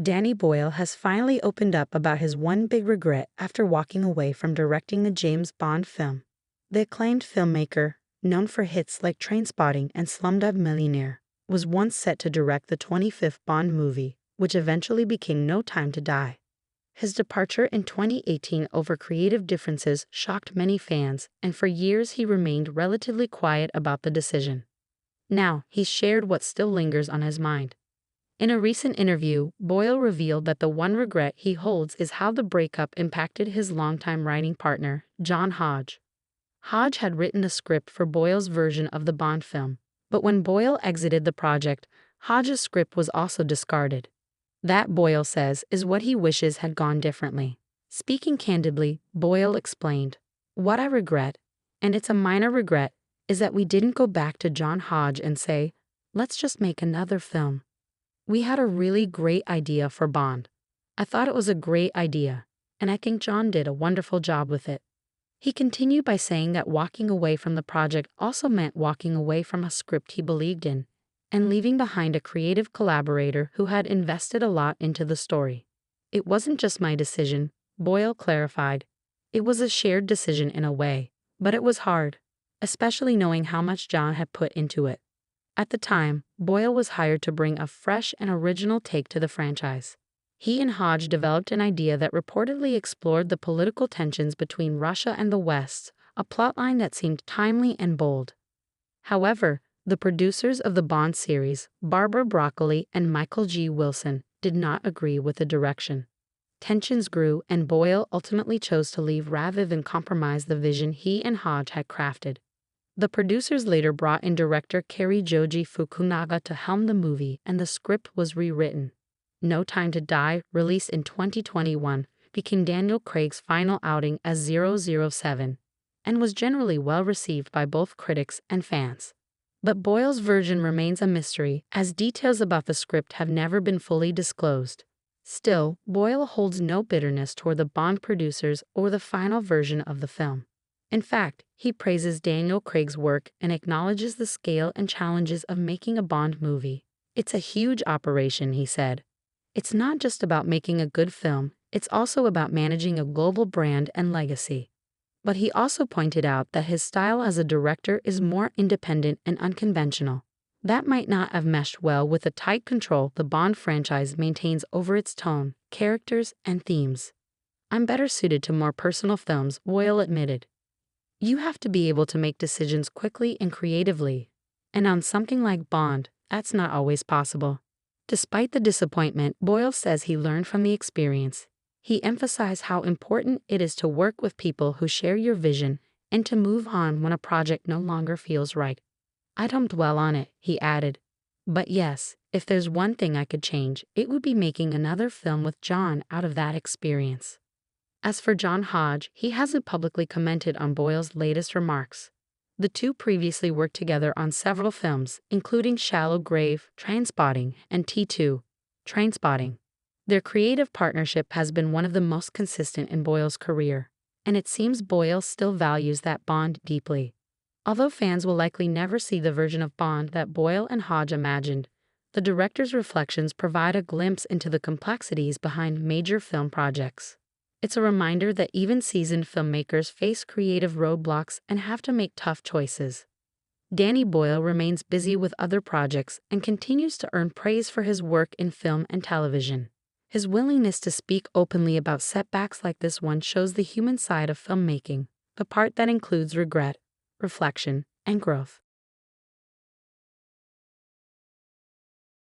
Danny Boyle has finally opened up about his one big regret after walking away from directing a James Bond film. The acclaimed filmmaker, known for hits like Trainspotting and Slumdog Millionaire, was once set to direct the 25th Bond movie, which eventually became No Time to Die. His departure in 2018 over creative differences shocked many fans, and for years he remained relatively quiet about the decision. Now, he's shared what still lingers on his mind. In a recent interview, Boyle revealed that the one regret he holds is how the breakup impacted his longtime writing partner, John Hodge. Hodge had written a script for Boyle's version of the Bond film, but when Boyle exited the project, Hodge's script was also discarded. That, Boyle says, is what he wishes had gone differently. Speaking candidly, Boyle explained, "What I regret, and it's a minor regret, is that we didn't go back to John Hodge and say, let's just make another film. We had a really great idea for Bond. I thought it was a great idea, and I think John did a wonderful job with it." He continued by saying that walking away from the project also meant walking away from a script he believed in, and leaving behind a creative collaborator who had invested a lot into the story. "It wasn't just my decision," Boyle clarified. "It was a shared decision in a way, but it was hard, especially knowing how much John had put into it." At the time, Boyle was hired to bring a fresh and original take to the franchise. He and Hodge developed an idea that reportedly explored the political tensions between Russia and the West, a plotline that seemed timely and bold. However, the producers of the Bond series, Barbara Broccoli and Michael G. Wilson, did not agree with the direction. Tensions grew, and Boyle ultimately chose to leave rather than compromise the vision he and Hodge had crafted. The producers later brought in director Cary Joji Fukunaga to helm the movie, and the script was rewritten. No Time to Die, released in 2021, became Daniel Craig's final outing as 007, and was generally well received by both critics and fans. But Boyle's version remains a mystery, as details about the script have never been fully disclosed. Still, Boyle holds no bitterness toward the Bond producers or the final version of the film. In fact, he praises Daniel Craig's work and acknowledges the scale and challenges of making a Bond movie. "It's a huge operation," he said. "It's not just about making a good film, it's also about managing a global brand and legacy." But he also pointed out that his style as a director is more independent and unconventional. That might not have meshed well with the tight control the Bond franchise maintains over its tone, characters, and themes. "I'm better suited to more personal films," Boyle admitted. "You have to be able to make decisions quickly and creatively. And on something like Bond, that's not always possible." Despite the disappointment, Boyle says he learned from the experience. He emphasized how important it is to work with people who share your vision and to move on when a project no longer feels right. "I don't dwell on it," he added. "But yes, if there's one thing I could change, it would be making another film with John out of that experience." As for John Hodge, he hasn't publicly commented on Boyle's latest remarks. The two previously worked together on several films, including Shallow Grave, Trainspotting, and T2, Trainspotting. Their creative partnership has been one of the most consistent in Boyle's career, and it seems Boyle still values that bond deeply. Although fans will likely never see the version of Bond that Boyle and Hodge imagined, the director's reflections provide a glimpse into the complexities behind major film projects. It's a reminder that even seasoned filmmakers face creative roadblocks and have to make tough choices. Danny Boyle remains busy with other projects and continues to earn praise for his work in film and television. His willingness to speak openly about setbacks like this one shows the human side of filmmaking, the part that includes regret, reflection, and growth.